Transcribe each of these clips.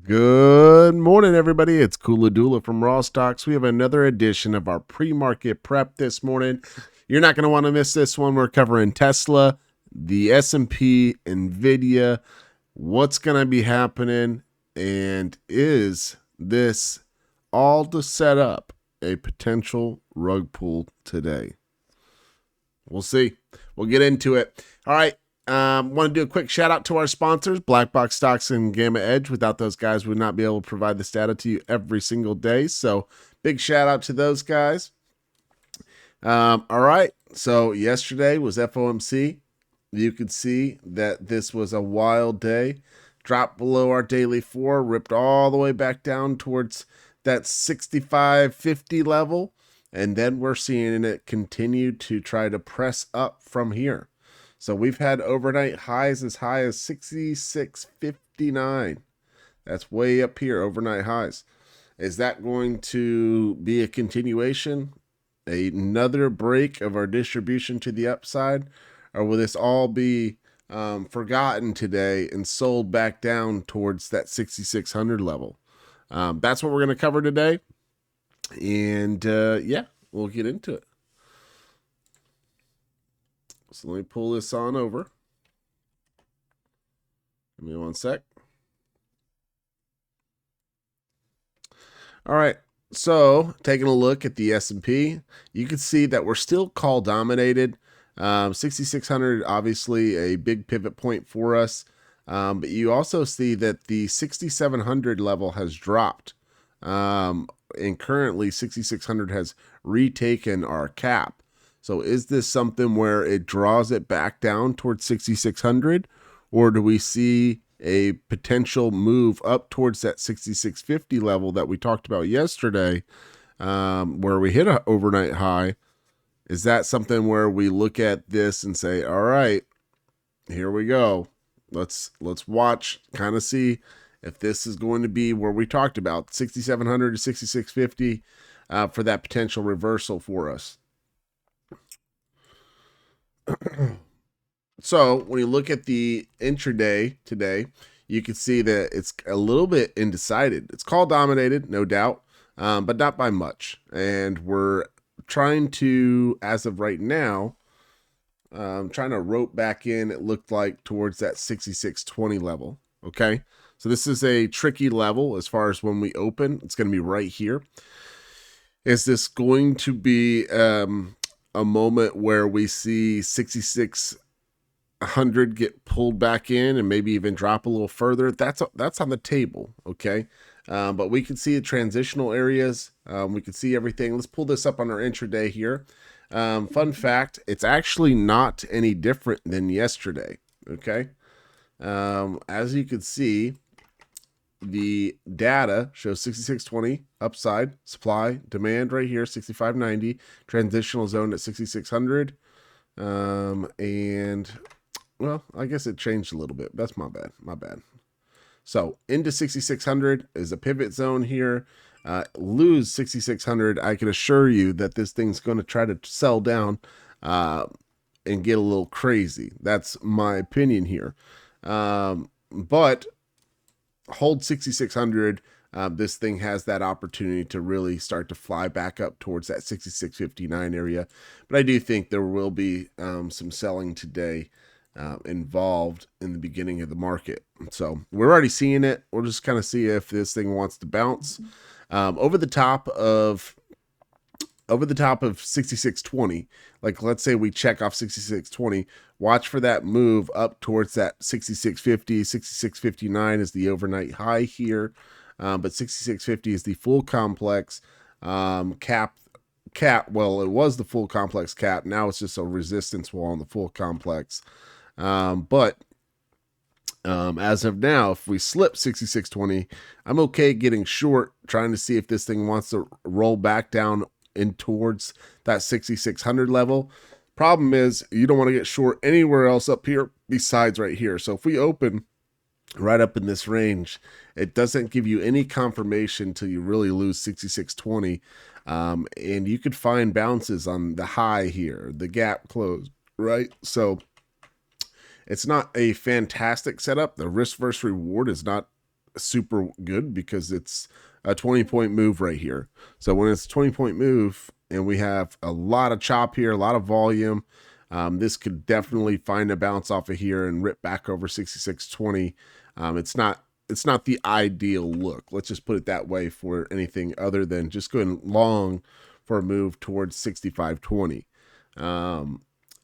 Good morning, everybody. It's Kula Dula from RawStocks. We have another edition of our pre-market prep this morning. You're not going to want to miss this one. We're covering Tesla, the S&P, NVDA, what's going to be happening, and is this all to set up a potential rug pull today? We'll see. We'll get into it. All right. Want to do a quick shout out to our sponsors, Black Box Stocks and GammaEdge. Without those guys, we would not be able to provide this data to you every single day. So big shout out to those guys. All right. So yesterday was FOMC. You could see that this was a wild day. Dropped below our daily 4, ripped all the way back down towards that 65.50 level. And then we're seeing it continue to try to press up from here. So we've had overnight highs as high as 66.59. That's way up here, overnight highs. Is that going to be a continuation? Another break of our distribution to the upside? Or will this all be forgotten today and sold back down towards that 6,600 level? That's what we're going to cover today. And yeah, we'll get into it. So let me pull this on over. Give me one sec. All right. So taking a look at the S&P, you can see that we're still call dominated. 6,600, obviously a big pivot point for us. But you also see that the 6,700 level has dropped. And currently 6,600 has retaken our cap. So is this something where it draws it back down towards 6,600, or do we see a potential move up towards that 6,650 level that we talked about yesterday, where we hit an overnight high? Is that something where we look at this and say, all right, here we go. Let's watch, kind of see if this is going to be where we talked about 6,700 to 6,650 for that potential reversal for us. So when you look at the intraday today, you can see that it's a little bit undecided. It's call dominated, no doubt, but not by much. And we're trying to, as of right now, trying to rope back in, it looked like, towards that 66.20 level. Okay. So this is a tricky level as far as when we open. It's going to be right here. Is this going to be a moment where we see 6600 get pulled back in and maybe even drop a little further? That's on the table. Okay. But we can see the transitional areas. We can see everything. Let's pull this up on our intraday here. Fun fact, it's actually not any different than yesterday. Okay. As you can see, the data shows 6620 upside, supply, demand right here, 6590, transitional zone at 6600. And well, I guess it changed a little bit. That's my bad. So into 6600 is a pivot zone here. Lose 6600, I can assure you that this thing's going to try to sell down and get a little crazy. That's my opinion here. But hold 6600, this thing has that opportunity to really start to fly back up towards that 6659 area. But I do think there will be some selling today involved in the beginning of the market. So we're already seeing it. We'll just kind of see if this thing wants to bounce over the top of 6620. Like, let's say we check off 6620, watch for that move up towards that 6650. 6659 is the overnight high here, but 6650 is the full complex cap. Well, it was the full complex cap. Now it's just a resistance wall on the full complex. But as of now, if we slip 6620, I'm okay getting short, trying to see if this thing wants to roll back down in towards that 6600 level. Problem is, you don't want to get short anywhere else up here besides right here. So if we open right up in this range, it doesn't give you any confirmation till you really lose 6620. And you could find bounces on the high here, the gap close, right? So it's not a fantastic setup. The risk versus reward is not super good because it's a 20-point move right here. So when it's a 20-point move and we have a lot of chop here, a lot of volume, this could definitely find a bounce off of here and rip back over 66.20. It's not the ideal look. Let's just put it that way for anything other than just going long for a move towards 65.20.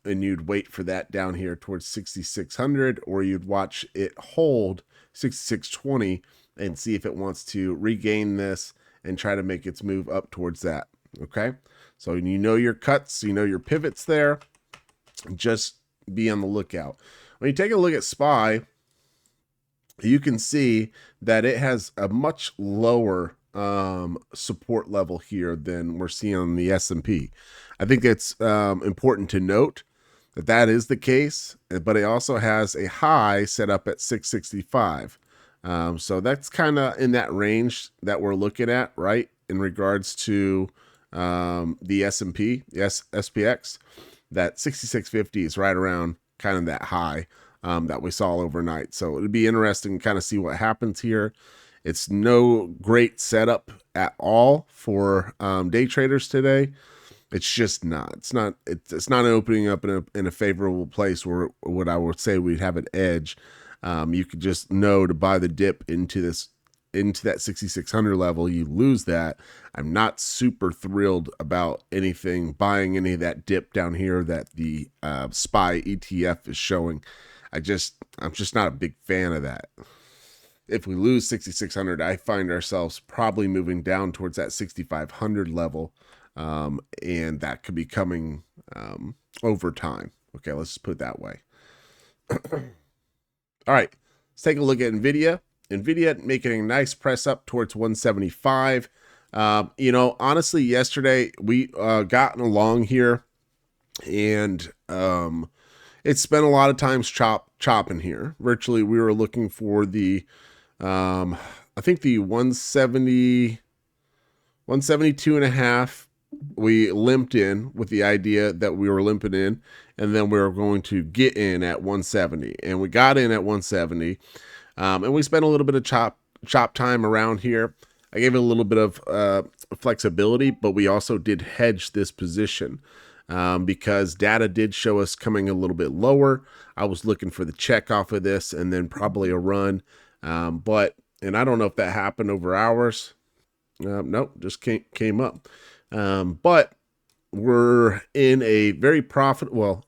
And you'd wait for that down here towards 6600, or you'd watch it hold 6620 and see if it wants to regain this and try to make its move up towards that. Okay, so you know your cuts, you know your pivots there. Just be on the lookout. When you take a look at SPY, you can see that it has a much lower support level here than we're seeing on the S&P. I think it's important to note that that is the case, but it also has a high set up at 665. So that's kind of in that range that we're looking at, right? In regards to the S&P, the SPX, that 6650 is right around kind of that high that we saw overnight. So it'd be interesting to kind of see what happens here. It's no great setup at all for day traders today. It's just not. It's not opening up in a favorable place where what I would say we'd have an edge. You could just know to buy the dip into that 6600 level. You lose that. I'm not super thrilled about buying any of that dip down here that the SPY ETF is showing. I'm just not a big fan of that. If we lose 6600, I find ourselves probably moving down towards that 6500 level. And that could be coming over time. Okay, let's just put it that way. All right, let's take a look at NVIDIA. NVIDIA making a nice press up towards 175. Honestly, yesterday we gotten along here, and it spent a lot of times chopping here. Virtually, we were looking for the, I think the 172.5. We limped in with the idea that we were limping in, and then we were going to get in at 170, and we got in at 170, and we spent a little bit of chop time around here. I gave it a little bit of flexibility, but we also did hedge this position because data did show us coming a little bit lower. I was looking for the check off of this and then probably a run, and I don't know if that happened over hours. Nope, just came up. But we're in a very profitable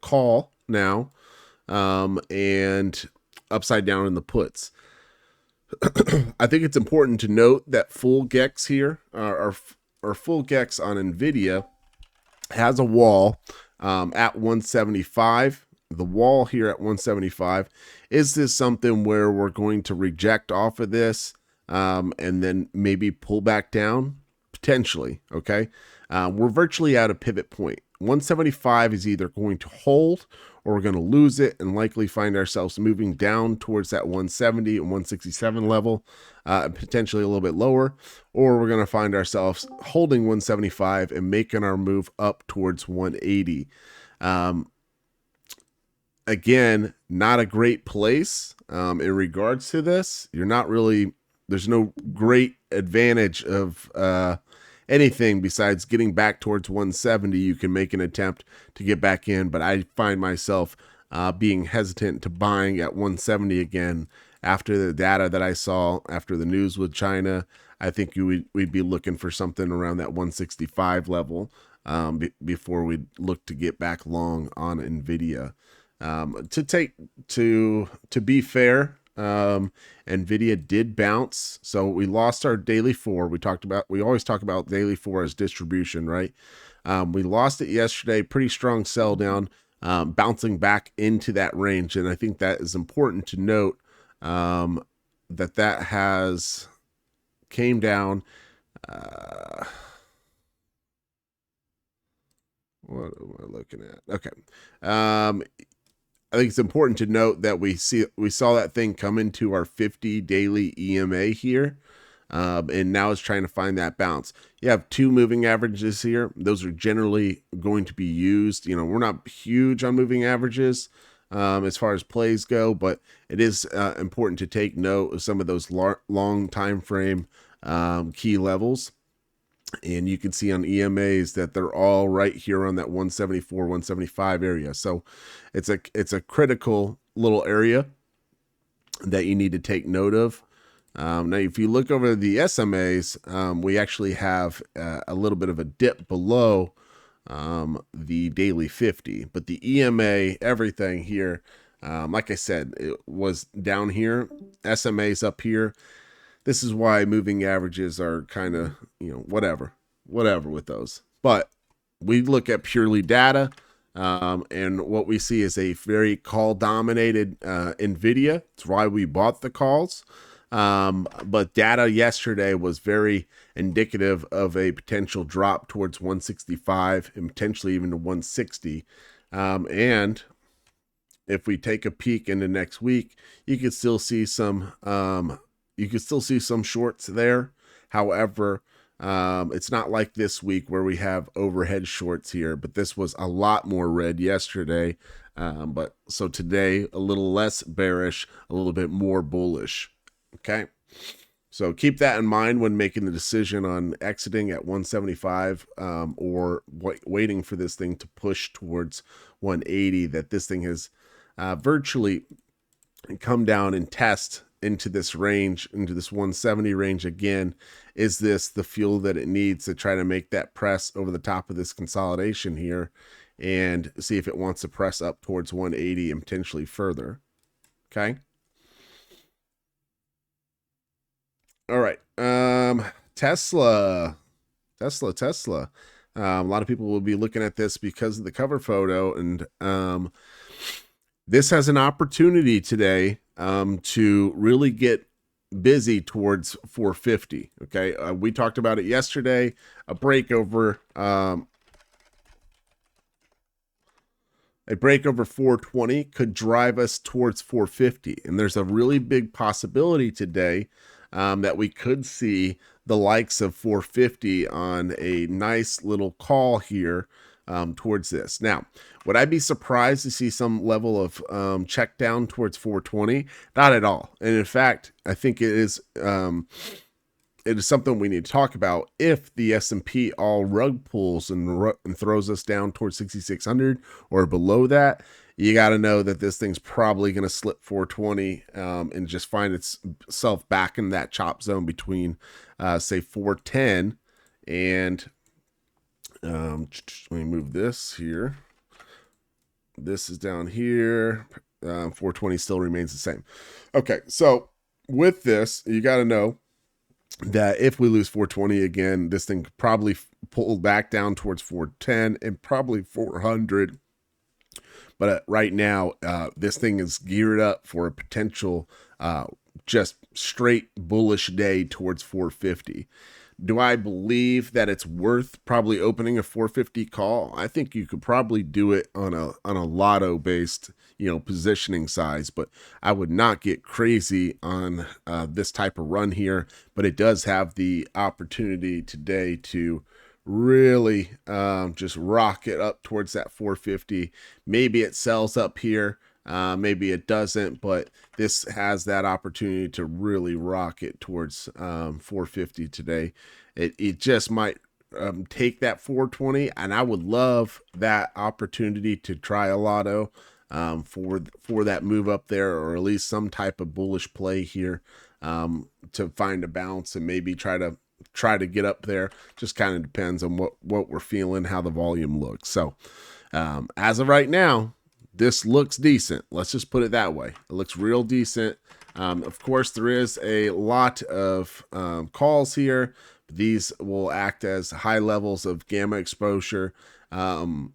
call now, and upside down in the puts. I think it's important to note that full GEX here, or full GEX on NVIDIA, has a wall at 175. The wall here at 175. Is this something where we're going to reject off of this and then maybe pull back down? Potentially, okay? We're virtually at a pivot point. 175 is either going to hold or we're going to lose it and likely find ourselves moving down towards that 170 and 167 level, potentially a little bit lower, or we're going to find ourselves holding 175 and making our move up towards 180. Again, not a great place in regards to this. There's no great advantage of anything besides getting back towards 170. You can make an attempt to get back in, but I find myself being hesitant to buying at 170 again after the data that I saw, after the news with China. I think we'd be looking for something around that 165 level before we'd look to get back long on NVIDIA. To be fair, NVIDIA did bounce, so we lost our daily 4. We always talk about daily 4 as distribution, right? We lost it yesterday, pretty strong sell down, bouncing back into that range, and I think that is important to note, that has came down. What am I looking at? Okay. I think it's important to note that we saw that thing come into our 50 daily EMA here, and now it's trying to find that bounce. You have 2 moving averages here. Those are generally going to be used. We're not huge on moving averages, as far as plays go, but it is important to take note of some of those long time frame key levels. And you can see on EMAs that they're all right here on that 174, 175 area. So it's a critical little area that you need to take note of. Now, if you look over the SMAs, we actually have a little bit of a dip below the daily 50, but the EMA, everything here, like I said, it was down here, SMA's up here. This is why moving averages are kind of, whatever with those. But we look at purely data, and what we see is a very call dominated NVIDIA. It's why we bought the calls. But data yesterday was very indicative of a potential drop towards 165 and potentially even to 160. And if we take a peek into next week, you could still see some shorts there. However, it's not like this week where we have overhead shorts here, but this was a lot more red yesterday. But so today, a little less bearish, a little bit more bullish. Okay. So keep that in mind when making the decision on exiting at 175 or waiting for this thing to push towards 180, that this thing has virtually come down and test into this range, into this 170 range again. Is this the fuel that it needs to try to make that press over the top of this consolidation here and see if it wants to press up towards 180 and potentially further? Okay. All right. Tesla. A lot of people will be looking at this because of the cover photo, and this has an opportunity today to really get busy towards 450. Okay, we talked about it yesterday. A break over 420 could drive us towards 450, and there's a really big possibility today that we could see the likes of 450 on a nice little call here towards this. Now, would I be surprised to see some level of check down towards 420? Not at all. And in fact, I think it is something we need to talk about. If the S&P all rug pulls and throws us down towards 6,600 or below that, you got to know that this thing's probably going to slip 420 and just find itself back in that chop zone between, say, 410 and let me move this here. This is down here. 420 still remains the same. Okay, so with this, you got to know that if we lose 420 again, this thing could probably pull back down towards 410 and probably 400. But right now, this thing is geared up for a potential just straight bullish day towards 450. Do I believe that it's worth probably opening a 450 call? I think you could probably do it on a lotto based, positioning size, but I would not get crazy on this type of run here. But it does have the opportunity today to really just rocket up towards that 450. Maybe it sells up here. Maybe it doesn't, but this has that opportunity to really rocket towards 450 today. It just might take that 420, and I would love that opportunity to try a lotto for that move up there, or at least some type of bullish play here to find a bounce and maybe try to get up there. Just kind of depends on what we're feeling, how the volume looks. So as of right now, this looks decent. Let's just put it that way. It looks real decent. Of course, there is a lot of calls here. These will act as high levels of gamma exposure. And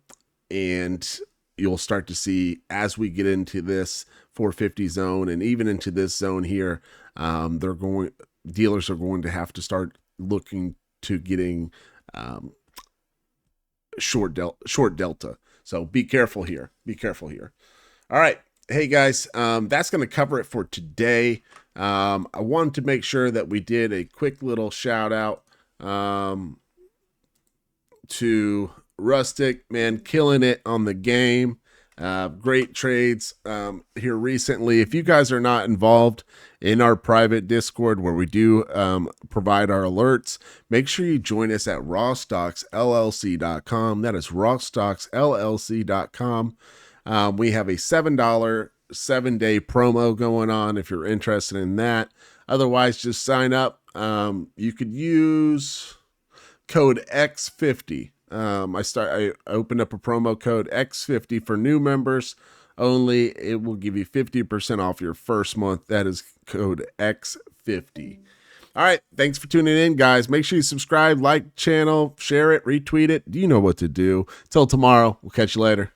you'll start to see as we get into this 450 zone and even into this zone here, dealers are going to have to start looking to getting short delta. So be careful here. All right. Hey guys, that's going to cover it for today. I wanted to make sure that we did a quick little shout out to Rustic, man, killing it on the game. Great trades here recently. If you guys are not involved in our private Discord where we do provide our alerts, make sure you join us at RawStocksLLC.com. That is RawStocksLLC.com. We have a $7 7-day promo going on if you're interested in that. Otherwise, just sign up. You could use code X50. I opened up a promo code X50 for new members only. It will give you 50% off your first month. That is code X50. All right. Thanks for tuning in, guys. Make sure you subscribe, like channel, share it, retweet it. You know what to do. Till tomorrow. We'll catch you later.